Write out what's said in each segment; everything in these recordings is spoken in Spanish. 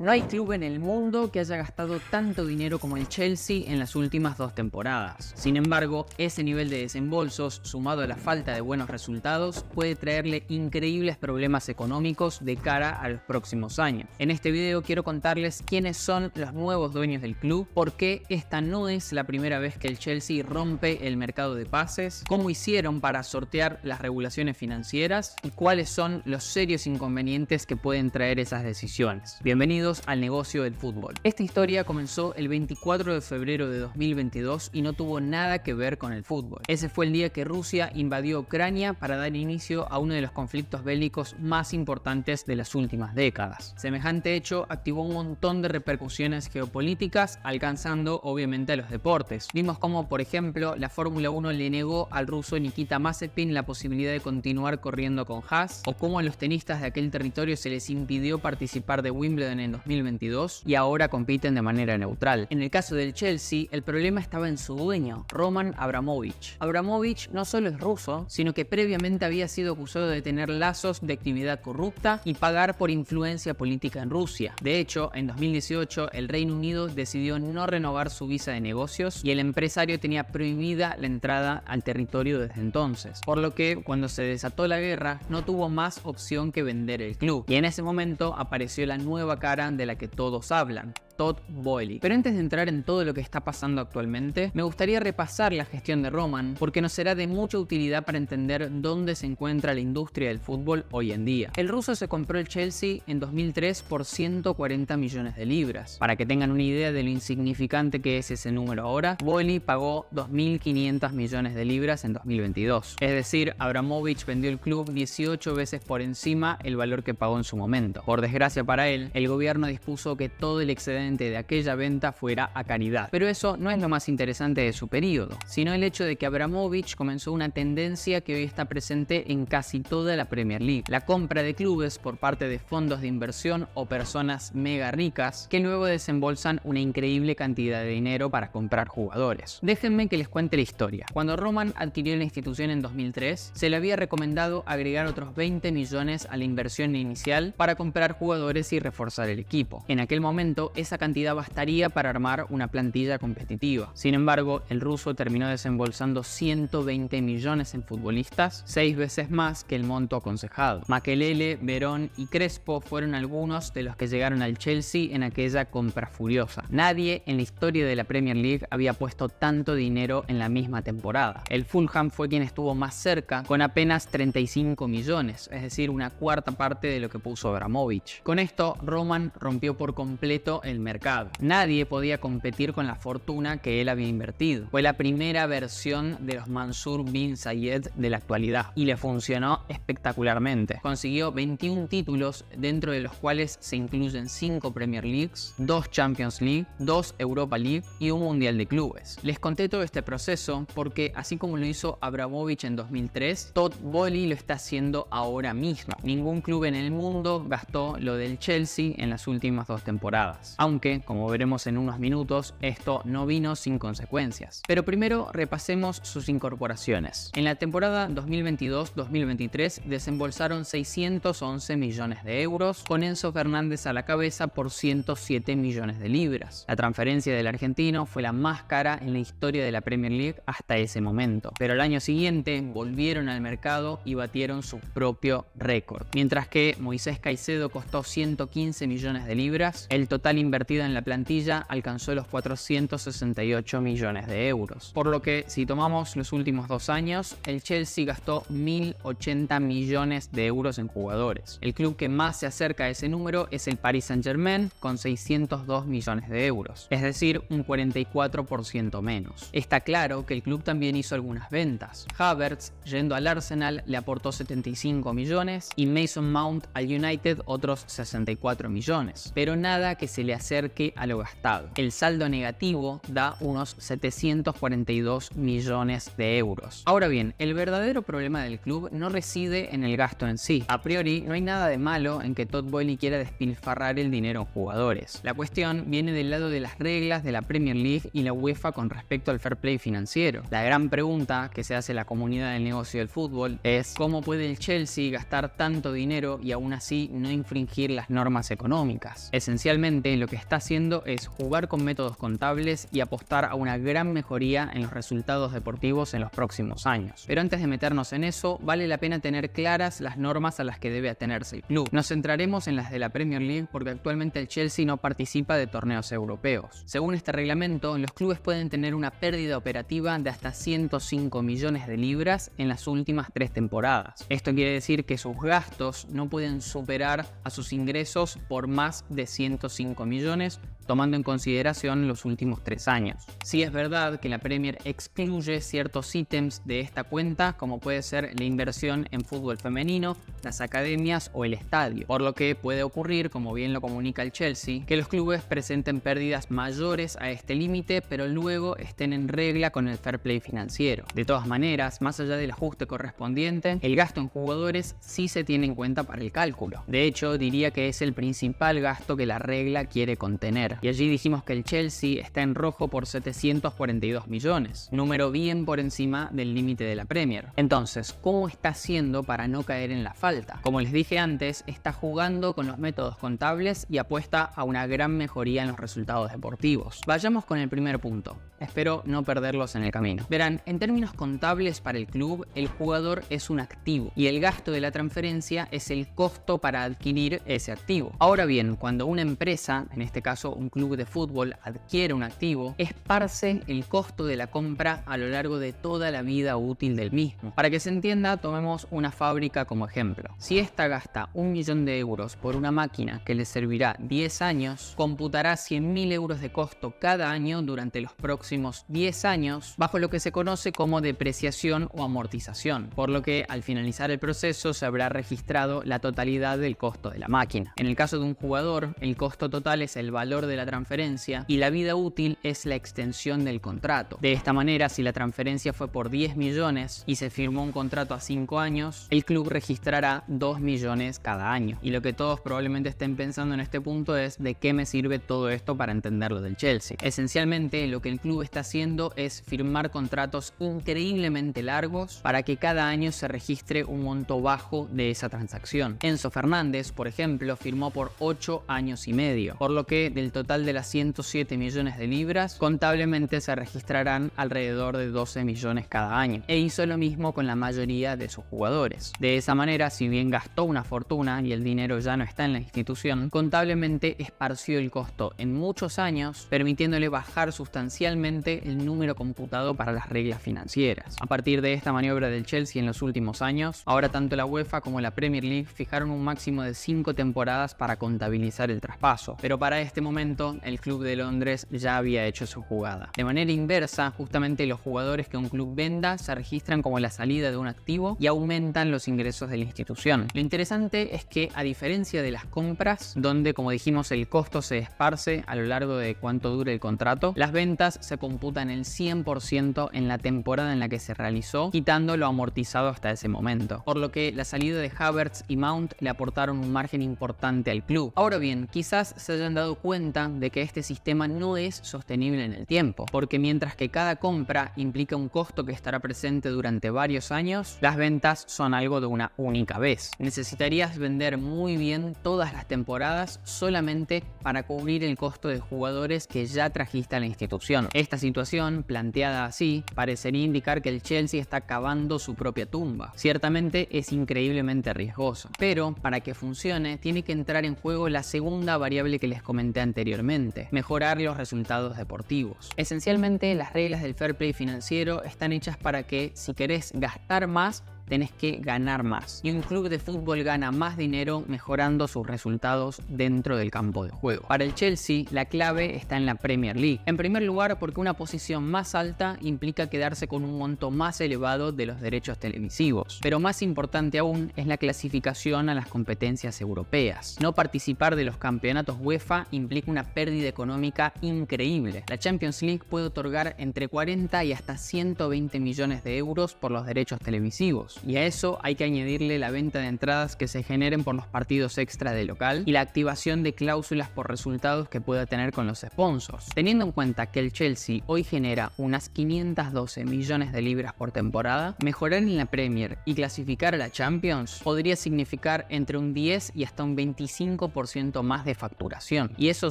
No hay club en el mundo que haya gastado tanto dinero como el Chelsea en las últimas 2 temporadas. Sin embargo, ese nivel de desembolsos, sumado a la falta de buenos resultados, puede traerle increíbles problemas económicos de cara a los próximos años. En este video quiero contarles quiénes son los nuevos dueños del club, por qué esta no es la primera vez que el Chelsea rompe el mercado de pases, cómo hicieron para sortear las regulaciones financieras y cuáles son los serios inconvenientes que pueden traer esas decisiones. Bienvenidos al negocio del fútbol. Esta historia comenzó el 24 de febrero de 2022 y no tuvo nada que ver con el fútbol. Ese fue el día que Rusia invadió Ucrania para dar inicio a uno de los conflictos bélicos más importantes de las últimas décadas. Semejante hecho activó un montón de repercusiones geopolíticas, alcanzando obviamente a los deportes. Vimos cómo, por ejemplo, la Fórmula 1 le negó al ruso Nikita Mazepin la posibilidad de continuar corriendo con Haas, o cómo a los tenistas de aquel territorio se les impidió participar de Wimbledon en 2022 y ahora compiten de manera neutral. En el caso del Chelsea, el problema estaba en su dueño, Roman Abramovich. Abramovich no solo es ruso, sino que previamente había sido acusado de tener lazos de actividad corrupta y pagar por influencia política en Rusia. De hecho, en 2018 el Reino Unido decidió no renovar su visa de negocios y el empresario tenía prohibida la entrada al territorio desde entonces, por lo que cuando se desató la guerra no tuvo más opción que vender el club, y en ese momento apareció la nueva cara de la que todos hablan: Todd Boehly. Pero antes de entrar en todo lo que está pasando actualmente, me gustaría repasar la gestión de Roman, porque nos será de mucha utilidad para entender dónde se encuentra la industria del fútbol hoy en día. El ruso se compró el Chelsea en 2003 por 140 millones de libras. Para que tengan una idea de lo insignificante que es ese número ahora, Boehly pagó 2.500 millones de libras en 2022. Es decir, Abramovich vendió el club 18 veces por encima el valor que pagó en su momento. Por desgracia para él, el gobierno dispuso que todo el excedente de aquella venta fuera a caridad. Pero eso no es lo más interesante de su periodo, sino el hecho de que Abramovich comenzó una tendencia que hoy está presente en casi toda la Premier League: la compra de clubes por parte de fondos de inversión o personas mega ricas que luego desembolsan una increíble cantidad de dinero para comprar jugadores. Déjenme que les cuente la historia. Cuando Roman adquirió la institución en 2003, se le había recomendado agregar otros 20 millones a la inversión inicial para comprar jugadores y reforzar el equipo. En aquel momento, esa cantidad bastaría para armar una plantilla competitiva. Sin embargo, el ruso terminó desembolsando 120 millones en futbolistas, 6 veces más que el monto aconsejado. Makelele, Verón y Crespo fueron algunos de los que llegaron al Chelsea en aquella compra furiosa. Nadie en la historia de la Premier League había puesto tanto dinero en la misma temporada. El Fulham fue quien estuvo más cerca, con apenas 35 millones, es decir, una cuarta parte de lo que puso Abramovich. Con esto, Roman rompió por completo el mercado. Nadie podía competir con la fortuna que él había invertido. Fue la primera versión de los Mansur bin Zayed de la actualidad y le funcionó espectacularmente. Consiguió 21 títulos, dentro de los cuales se incluyen 5 Premier Leagues, 2 Champions League, 2 Europa League y un Mundial de Clubes. Les conté todo este proceso porque, así como lo hizo Abramovich en 2003, Todd Boehly lo está haciendo ahora mismo. Ningún club en el mundo gastó lo del Chelsea en las últimas 2 temporadas. Aunque, como veremos en unos minutos, esto no vino sin consecuencias. Pero primero repasemos sus incorporaciones. En la temporada 2022-2023 desembolsaron 611 millones de euros, con Enzo Fernández a la cabeza por 107 millones de libras. La transferencia del argentino fue la más cara en la historia de la Premier League hasta ese momento. Pero el año siguiente volvieron al mercado y batieron su propio récord. Mientras que Moisés Caicedo costó 115 millones de libras, el total invertida en la plantilla alcanzó los 468 millones de euros. Por lo que, si tomamos los últimos 2 años, el Chelsea gastó 1.080 millones de euros en jugadores. El club que más se acerca a ese número es el Paris Saint-Germain, con 602 millones de euros, es decir, un 44% menos. Está claro que el club también hizo algunas ventas. Havertz, yendo al Arsenal, le aportó 75 millones y Mason Mount al United otros 64 millones, pero nada que se le acerque acerque a lo gastado. El saldo negativo da unos 742 millones de euros. Ahora bien, el verdadero problema del club no reside en el gasto en sí. A priori, no hay nada de malo en que Todd Boehly quiera despilfarrar el dinero en jugadores. La cuestión viene del lado de las reglas de la Premier League y la UEFA con respecto al fair play financiero. La gran pregunta que se hace la comunidad del negocio del fútbol es ¿cómo puede el Chelsea gastar tanto dinero y aún así no infringir las normas económicas? Esencialmente lo que está haciendo es jugar con métodos contables y apostar a una gran mejoría en los resultados deportivos en los próximos años. Pero antes de meternos en eso, vale la pena tener claras las normas a las que debe atenerse el club. Nos centraremos en las de la Premier League porque actualmente el Chelsea no participa de torneos europeos. Según este reglamento, los clubes pueden tener una pérdida operativa de hasta 105 millones de libras en las últimas 3 temporadas. Esto quiere decir que sus gastos no pueden superar a sus ingresos por más de 105 millones, tomando en consideración los últimos 3 años. Sí es verdad que la Premier excluye ciertos ítems de esta cuenta, como puede ser la inversión en fútbol femenino, las academias o el estadio, por lo que puede ocurrir, como bien lo comunica el Chelsea, que los clubes presenten pérdidas mayores a este límite, pero luego estén en regla con el fair play financiero. De todas maneras, más allá del ajuste correspondiente, el gasto en jugadores sí se tiene en cuenta para el cálculo. De hecho, diría que es el principal gasto que la regla quiere contener. Y allí dijimos que el Chelsea está en rojo por 742 millones, número bien por encima del límite de la Premier. Entonces, ¿cómo está haciendo para no caer en la falta? Como les dije antes, está jugando con los métodos contables y apuesta a una gran mejoría en los resultados deportivos. Vayamos con el primer punto. Espero no perderlos en el camino. Verán, en términos contables para el club, el jugador es un activo y el gasto de la transferencia es el costo para adquirir ese activo. Ahora bien, cuando una empresa, en este caso un club de fútbol, adquiere un activo, esparce el costo de la compra a lo largo de toda la vida útil del mismo. Para que se entienda, tomemos una fábrica como ejemplo. Si esta gasta 1 millón de euros por una máquina que le servirá 10 años, computará 100.000 euros de costo cada año durante los próximos 10 años, bajo lo que se conoce como depreciación o amortización, por lo que al finalizar el proceso se habrá registrado la totalidad del costo de la máquina. En el caso de un jugador, el costo total es el valor de la transferencia y la vida útil es la extensión del contrato. De esta manera, si la transferencia fue por 10 millones y se firmó un contrato a 5 años, el club registrará 2 millones cada año. Y lo que todos probablemente estén pensando en este punto es ¿de qué me sirve todo esto para entender lo del Chelsea? Esencialmente, lo que el club está haciendo es firmar contratos increíblemente largos para que cada año se registre un monto bajo de esa transacción. Enzo Fernández, por ejemplo, firmó por 8 años y medio, por lo que del total de las 107 millones de libras, contablemente se registrarán alrededor de 12 millones cada año. E hizo lo mismo con la mayoría de sus jugadores. De esa manera, si bien gastó una fortuna y el dinero ya no está en la institución, contablemente esparció el costo en muchos años, permitiéndole bajar sustancialmente el número computado para las reglas financieras. A partir de esta maniobra del Chelsea en los últimos años, ahora tanto la UEFA como la Premier League fijaron un máximo de 5 temporadas para contabilizar el traspaso, pero para este momento el club de Londres ya había hecho su jugada. De manera inversa, justamente los jugadores que un club venda se registran como la salida de un activo y aumentan los ingresos de la institución. Lo interesante es que, a diferencia de las compras, donde como dijimos el costo se esparce a lo largo de cuánto dure el contrato, las ventas se computan el 100% en la temporada en la que se realizó, quitando lo amortizado hasta ese momento, por lo que la salida de Havertz y Mount le aportaron un margen importante al club. Ahora bien, quizás se hayan dado cuenta de que este sistema no es sostenible en el tiempo, porque mientras que cada compra implica un costo que estará presente durante varios años, las ventas son algo de una única vez. Necesitarías vender muy bien todas las temporadas solamente para cubrir el costo de jugadores que ya trajiste a la institución. Esta situación, planteada así, parecería indicar que el Chelsea está cavando su propia tumba. Ciertamente es increíblemente riesgoso, pero para que funcione tiene que entrar en juego la segunda variable que les comenté anteriormente: mejorar los resultados deportivos. Esencialmente, las reglas del fair play financiero están hechas para que, si querés gastar más, tenés que ganar más. Y un club de fútbol gana más dinero mejorando sus resultados dentro del campo de juego. Para el Chelsea, la clave está en la Premier League. En primer lugar, porque una posición más alta implica quedarse con un monto más elevado de los derechos televisivos. Pero más importante aún es la clasificación a las competencias europeas. No participar de los campeonatos UEFA implica una pérdida económica increíble. La Champions League puede otorgar entre 40 y hasta 120 millones de euros por los derechos televisivos. Y a eso hay que añadirle la venta de entradas que se generen por los partidos extra de local y la activación de cláusulas por resultados que pueda tener con los sponsors. Teniendo en cuenta que el Chelsea hoy genera unas 512 millones de libras por temporada, mejorar en la Premier y clasificar a la Champions podría significar entre un 10 y hasta un 25% más de facturación. Y eso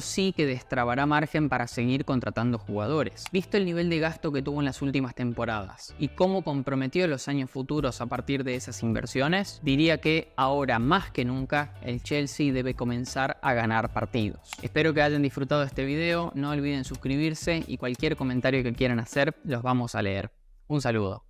sí que destrabará margen para seguir contratando jugadores. Visto el nivel de gasto que tuvo en las últimas temporadas y cómo comprometió los años futuros a partir de esas inversiones, diría que ahora más que nunca el Chelsea debe comenzar a ganar partidos. Espero que hayan disfrutado de este video, no olviden suscribirse y cualquier comentario que quieran hacer los vamos a leer. Un saludo.